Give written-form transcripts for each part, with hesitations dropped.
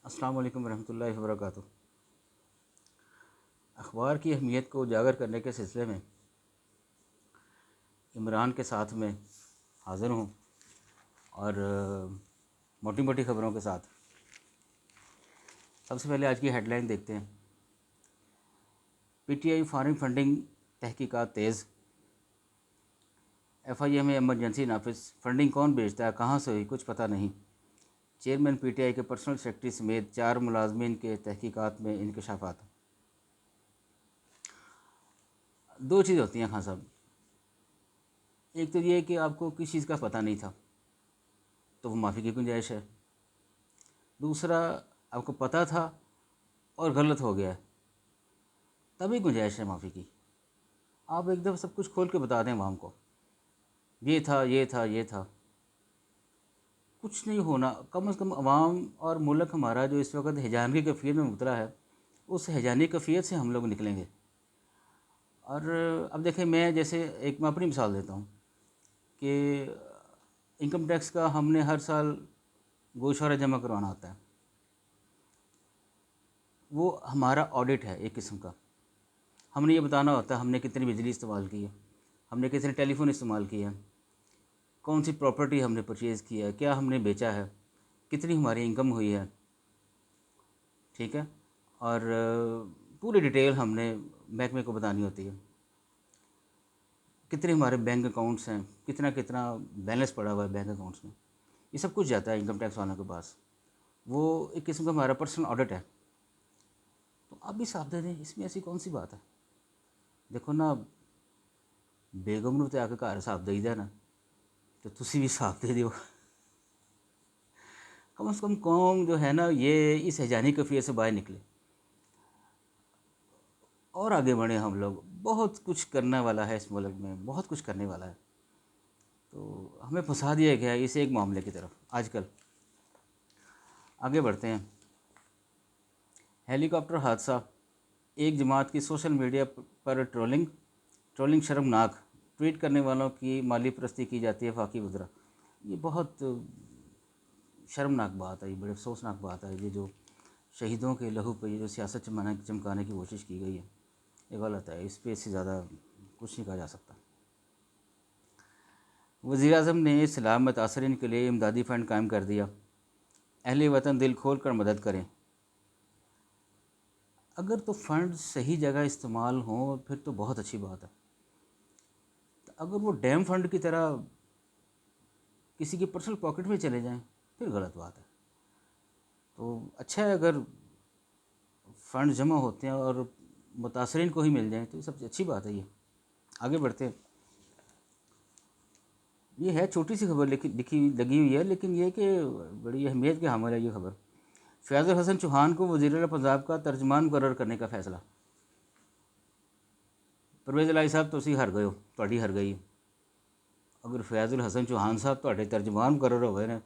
السلام علیکم ورحمۃ اللہ وبرکاتہ۔ اخبار کی اہمیت کو اجاگر کرنے کے سلسلے میں عمران کے ساتھ میں حاضر ہوں اور موٹی موٹی خبروں کے ساتھ۔ سب سے پہلے آج کی ہیڈ لائن دیکھتے ہیں۔ P T I foreign funding تحقیقات تیز، ایف آئی ایم ایمرجنسی نافذ، فنڈنگ کون بھیجتا ہے، کہاں سے ہوئی، کچھ پتہ نہیں۔ چیئرمین پی ٹی آئی کے پرسنل سیکرٹری سمیت 4 ملازمین کے تحقیقات میں انکشافات۔ دو چیز ہوتی ہیں خان صاحب، ایک تو یہ کہ آپ کو کس چیز کا پتہ نہیں تھا تو وہ معافی کی گنجائش ہے، دوسرا آپ کو پتہ تھا اور غلط ہو گیا ہے تبھی گنجائش ہے معافی کی۔ آپ ایک دفعہ سب کچھ کھول کے بتا دیں عوام کو، یہ تھا یہ تھا یہ تھا، کچھ نہیں ہونا۔ کم از کم عوام اور ملک ہمارا جو اس وقت ہیجانی کیفیت میں مبتلا ہے، اس ہیجانی کیفیت سے ہم لوگ نکلیں گے۔ اور اب دیکھیں، میں اپنی مثال دیتا ہوں کہ انکم ٹیکس کا ہم نے ہر سال گوشوارہ جمع کروانا ہوتا ہے، وہ ہمارا آڈٹ ہے ایک قسم کا۔ ہم نے یہ بتانا ہوتا ہے ہم نے کتنی بجلی استعمال کی ہے، ہم نے کتنے ٹیلی فون استعمال کیے ہیں، کون سی پراپرٹی ہم نے پرچیز کی ہے، کیا ہم نے بیچا ہے، کتنی ہماری انکم ہوئی ہے، ٹھیک ہے، اور پوری ڈیٹیل ہم نے محکمے کو بتانی ہوتی ہے۔ کتنے ہمارے بینک اکاؤنٹس ہیں، کتنا بیلنس پڑا ہوا ہے بینک اکاؤنٹس میں، یہ سب کچھ جاتا ہے انکم ٹیکس والوں کے پاس۔ وہ ایک قسم کا ہمارا پرسنل آڈٹ ہے۔ تو آپ بھی صاف دے دیں، اس میں ایسی کون سی بات ہے؟ دیکھو نا، بیگم نو تے آ کے گھر صاف دئی دا نا، تو تسی بھی صاف دے دیو۔ کم از کم قوم جو ہے نا، یہ اس ہیجانی کیفیت سے باہر نکلے اور آگے بڑھیں۔ ہم لوگ بہت کچھ کرنے والا ہے اس ملک میں، بہت کچھ کرنے والا ہے، تو ہمیں پھنسا دیا گیا ہے اس ایک معاملے کی طرف۔ آج کل آگے بڑھتے ہیں۔ ہیلی کاپٹر حادثہ، ایک جماعت کی سوشل میڈیا پر ٹرولنگ شرمناک، ٹویٹ کرنے والوں کی مالی پرستی کی جاتی ہے وفاقی وزراء۔ یہ بہت شرمناک بات ہے، یہ بڑے افسوسناک بات ہے۔ یہ جو شہیدوں کے لہو پہ یہ جو سیاست چمکانے کی کوشش کی گئی ہے، یہ غلط ہے، اس پہ اس سے زیادہ کچھ نہیں کہا جا سکتا۔ وزیر اعظم نے سیلاب متاثرین کے لیے امدادی فنڈ قائم کر دیا، اہل وطن دل کھول کر مدد کریں۔ اگر تو فنڈ صحیح جگہ استعمال ہوں پھر تو بہت اچھی بات ہے۔ اگر وہ ڈیم فنڈ کی طرح کسی کی پرسنل پاکٹ میں چلے جائیں پھر غلط بات ہے۔ تو اچھا ہے اگر فنڈ جمع ہوتے ہیں اور متاثرین کو ہی مل جائیں تو یہ سب سے اچھی بات ہے۔ یہ آگے بڑھتے ہیں۔ یہ ہے چھوٹی سی خبر لگی ہوئی ہے، لیکن یہ کہ بڑی اہمیت کے حامل ہے یہ خبر۔ فیاض الحسن چوہان کو وزیر اعلیٰ پنجاب کا ترجمان مقرر کرنے کا فیصلہ۔ پرویز الہی صاحب تسی ہر گئے ہو، تہاڈی ہر گئی۔ اگر فیاض الحسن چوہان صاحب تہاڈے ترجمان مقرر ہوئے نے،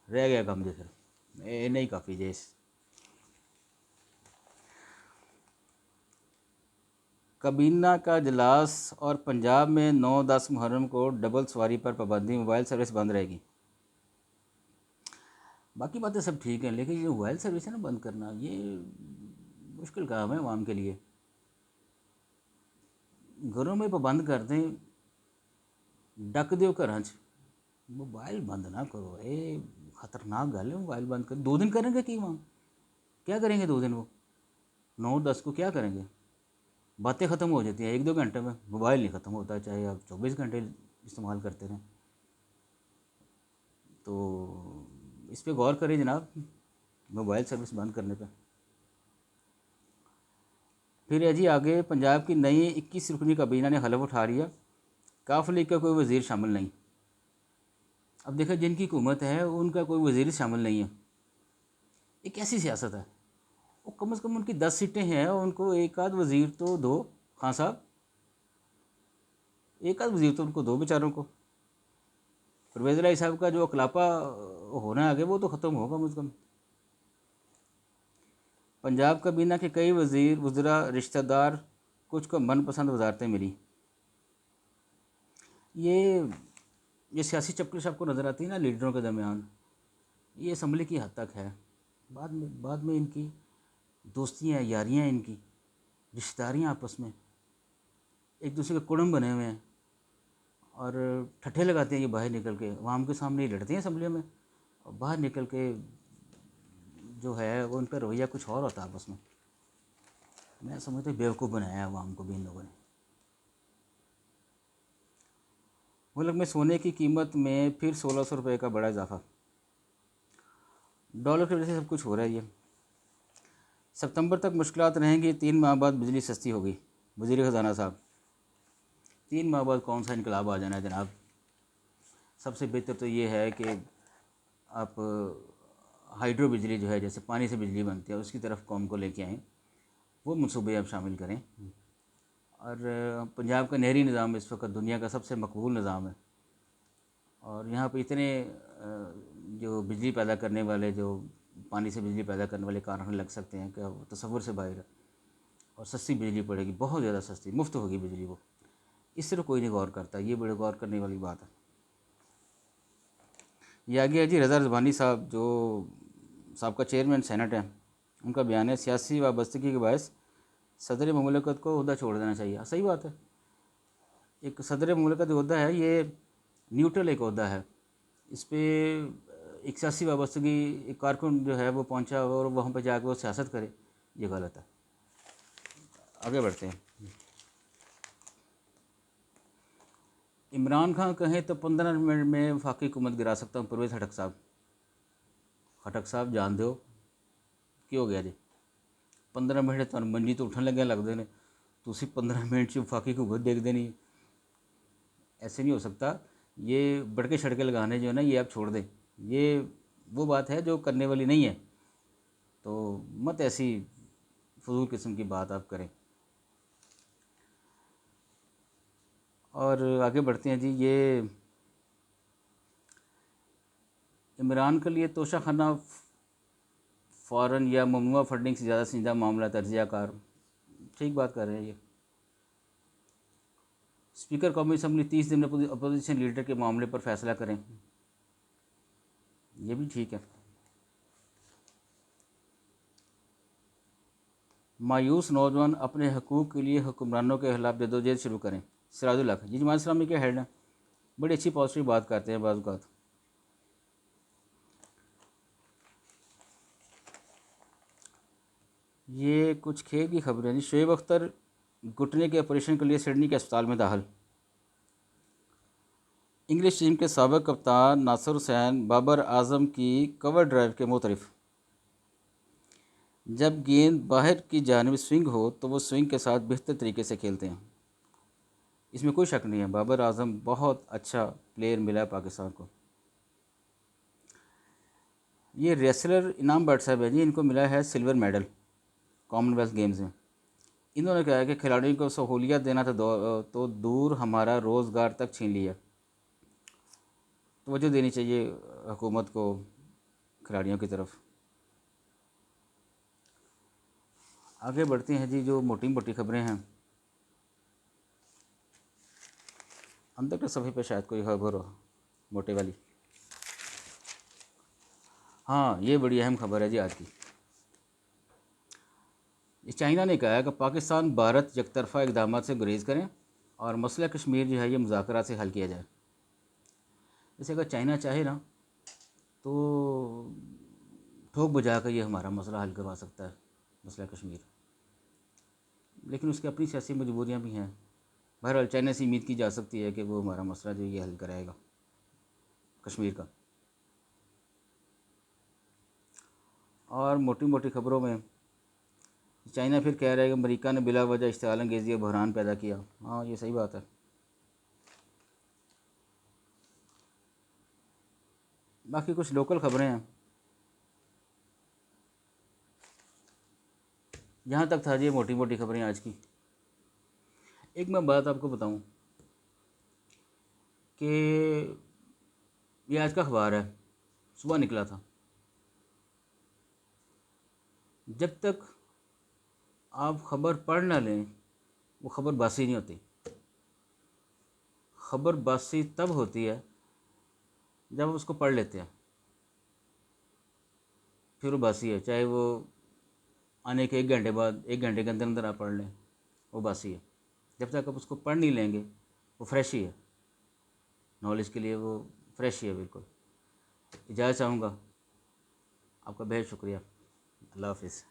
رہ گیا کم جے، پھر یہ نہیں کافی جیس۔ کابینہ کا اجلاس اور پنجاب میں 9-10 محرم کو ڈبل سواری پر پابندی، موبائل سروس بند رہے گی۔ باقی باتیں سب ٹھیک ہیں، لیکن یہ موبائل سروس ہے نا بند کرنا، یہ مشکل کام ہے عوام کے لیے۔ گھروں میں پابند کر دیں، ڈک دیو گھراں چ، موبائل بند نہ کرو۔ یہ خطرناک گل ہے، موبائل بند کر 2 دن کریں گے کی وہاں؟ کیا کریں گے 2 دن؟ وہ 9-10 کو کیا کریں گے؟ باتیں ختم ہو جاتی ہیں 1-2 گھنٹے میں، موبائل نہیں ختم ہوتا، چاہے آپ 24 گھنٹے استعمال کرتے رہیں۔ تو اس پہ غور کریں جناب، موبائل سروس بند کرنے پہ۔ پھر ہے جی آگے، پنجاب کی نئی 21 رکنی کابینہ نے حلف اٹھا لیا، کاف لیگ کا کوئی وزیر شامل نہیں۔ اب دیکھیں، جن کی حکومت ہے ان کا کوئی وزیر شامل نہیں ہے، یہ کیسی سیاست ہے؟ وہ کم از کم ان کی 10 سیٹیں ہیں، ان کو ایک آدھ وزیر تو دو خان صاحب، ایک آدھ وزیر تو ان کو دو بیچاروں کو۔ پرویز الہی صاحب کا جو اکلاپا ہونا ہے آگے، وہ تو ختم ہو کم از کم۔ پنجاب کابینہ کے کئی وزراء رشتہ دار، کچھ کو من پسند وزارتیں ملی۔ یہ سیاسی چپکش آپ کو نظر آتی ہے نا لیڈروں کے درمیان، یہ اسمبلی کی حد تک ہے۔ بعد میں ان کی دوستیاں، یاریاں، ان کی رشتہ داریاں آپس میں ایک دوسرے کے کڑم بنے ہوئے ہیں، اور ٹھٹھے لگاتے ہیں یہ باہر نکل کے، عوام کے سامنے ہی لڑتے ہیں اسمبلیوں میں، اور باہر نکل کے جو ہے وہ ان کا رویہ کچھ اور ہوتا ہے آپس میں۔ میں سمجھتا ہوں بیوقوف بنایا ہے عوام کو بھی ان لوگوں نے۔ ملک میں سونے کی قیمت میں پھر 1600 روپے کا بڑا اضافہ، ڈالر کی وجہ سے سب کچھ ہو رہا ہے یہ۔ ستمبر تک مشکلات رہیں گی، 3 ماہ بعد بجلی سستی ہوگی، وزیر خزانہ صاحب۔ 3 ماہ بعد کون سا انقلاب آ جانا ہے جناب؟ سب سے بہتر تو یہ ہے کہ آپ ہائیڈرو بجلی جو ہے، جیسے پانی سے بجلی بنتی ہے، اس کی طرف قوم کو لے کے آئیں، وہ منصوبے آپ شامل کریں۔ اور پنجاب کا نہری نظام اس وقت دنیا کا سب سے مقبول نظام ہے، اور یہاں پہ اتنے جو بجلی پیدا کرنے والے، جو پانی سے بجلی پیدا کرنے والے کارخانے لگ سکتے ہیں کہ وہ تصور سے باہر ہے، اور سستی بجلی پڑے گی، بہت زیادہ سستی، مفت ہوگی بجلی وہ۔ اس طرح کوئی نہیں غور کرتا، یہ بڑے غور کرنے والی بات ہے۔ یہ آگے ہے جی رضا رضوانی صاحب، جو سابقہ چیئرمین سینٹ ہیں، ان کا بیان ہے سیاسی وابستگی کے باعث صدر مملکت کو عہدہ چھوڑ دینا چاہیے۔ صحیح بات ہے، ایک صدر مملکت جو عہدہ ہے یہ نیوٹرل ایک عہدہ ہے، اس پہ ایک سیاسی وابستگی ایک کارکن جو ہے وہ پہنچا اور وہاں پہ جا کے وہ سیاست کرے، یہ غلط ہے۔ آگے بڑھتے ہیں۔ عمران خان کہیں تو 15 منٹ میں وفاقی حکومت گرا سکتا ہوں، پرویز خٹک صاحب۔ خٹک صاحب جان دو کی ہو گیا جی؟ 15 منٹ تو منجی تو اٹھن لگے لگتے ہیں، تو اسی 15 منٹ سے وفاقی حکومت دیکھ دینی، ایسے نہیں ہو سکتا۔ یہ بڑکے چھڑکے لگانے جو ہے نا، یہ آپ چھوڑ دیں، یہ وہ بات ہے جو کرنے والی نہیں ہے، تو مت ایسی فضول قسم کی بات آپ کریں۔ اور آگے بڑھتے ہیں جی۔ یہ عمران کے لیے توشہ خانہ فوراً یا ممنوعہ فنڈنگ سے زیادہ سنجیدہ معاملہ، تجزیہ کار ٹھیک بات کر رہے ہیں۔ یہ اسپیکر قومی اسمبلی 30 دن میں اپوزیشن لیڈر کے معاملے پر فیصلہ کریں، یہ بھی ٹھیک ہے۔ مایوس نوجوان اپنے حقوق کے لیے حکمرانوں کے خلاف جدوجہد شروع کریں، سراج الحق جی جماعت اسلامی کے ہیڈ ہیں، بڑی اچھی پازیٹیو بات کرتے ہیں بعض اوقات۔ یہ کچھ کھیل کی خبریں جی۔ شعیب اختر گھٹنے کے آپریشن کے لیے سڈنی کے اسپتال میں داخل۔ انگلش ٹیم کے سابق کپتان ناصر حسین بابر اعظم کی کور ڈرائیو کے معترف، جب گیند باہر کی جانب سوئنگ ہو تو وہ سوئنگ کے ساتھ بہتر طریقے سے کھیلتے ہیں، اس میں کوئی شک نہیں ہے۔ بابر اعظم بہت اچھا پلیئر ملا ہے پاکستان کو۔ یہ ریسلر انعام بٹ صاحب ہے جی، ان کو ملا ہے silver medal Commonwealth games میں۔ انہوں نے کہا ہے کہ کھلاڑیوں کو سہولیات دینا تو دور ہمارا روزگار تک چھین لیا۔ توجہ دینی چاہیے حکومت کو کھلاڑیوں کی طرف۔ آگے بڑھتے ہیں جی۔ جو موٹی موٹی خبریں ہیں، اندر کے صفحے پہ شاید کوئی خبر ہو موٹے والی۔ ہاں، یہ بڑی اہم خبر ہے جی آج کی۔ چائنا نے کہا ہے کہ پاکستان بھارت یک طرفہ اقدامات سے گریز کریں اور مسئلہ کشمیر جو ہے یہ مذاکرات سے حل کیا جائے۔ جیسے اگر چائنا چاہے نا تو ٹھوک بجا کر یہ ہمارا مسئلہ حل کروا سکتا ہے، مسئلہ کشمیر، لیکن اس کی اپنی سیاسی مجبوریاں بھی ہیں۔ بہرحال چائنا سے امید کی جا سکتی ہے کہ وہ ہمارا مسئلہ جو یہ حل کرائے گا کشمیر کا۔ اور موٹی موٹی خبروں میں چائنا پھر کہہ رہا ہے کہ امریکہ نے بلا وجہ اشتعال انگیزی اور بحران پیدا کیا۔ ہاں، یہ صحیح بات ہے۔ باقی کچھ لوکل خبریں ہیں۔ جہاں تک تھا جی موٹی موٹی خبریں آج کی۔ ایک میں بات آپ کو بتاؤں کہ یہ آج کا اخبار ہے، صبح نکلا تھا۔ جب تک آپ خبر پڑھ نہ لیں وہ خبر باسی نہیں ہوتی۔ خبر باسی تب ہوتی ہے جب اس کو پڑھ لیتے ہیں۔ پھر وہ باسی ہے، چاہے وہ آنے کے 1 گھنٹے بعد 1 گھنٹے کے اندر اندر آپ پڑھ لیں، وہ باسی ہے۔ جب تک آپ اس کو پڑھ نہیں لیں گے وہ فریش ہی ہے، نالج کے لیے وہ فریش ہی ہے بالکل۔ اجازت چاہوں گا، آپ کا بہت شکریہ، اللہ حافظ۔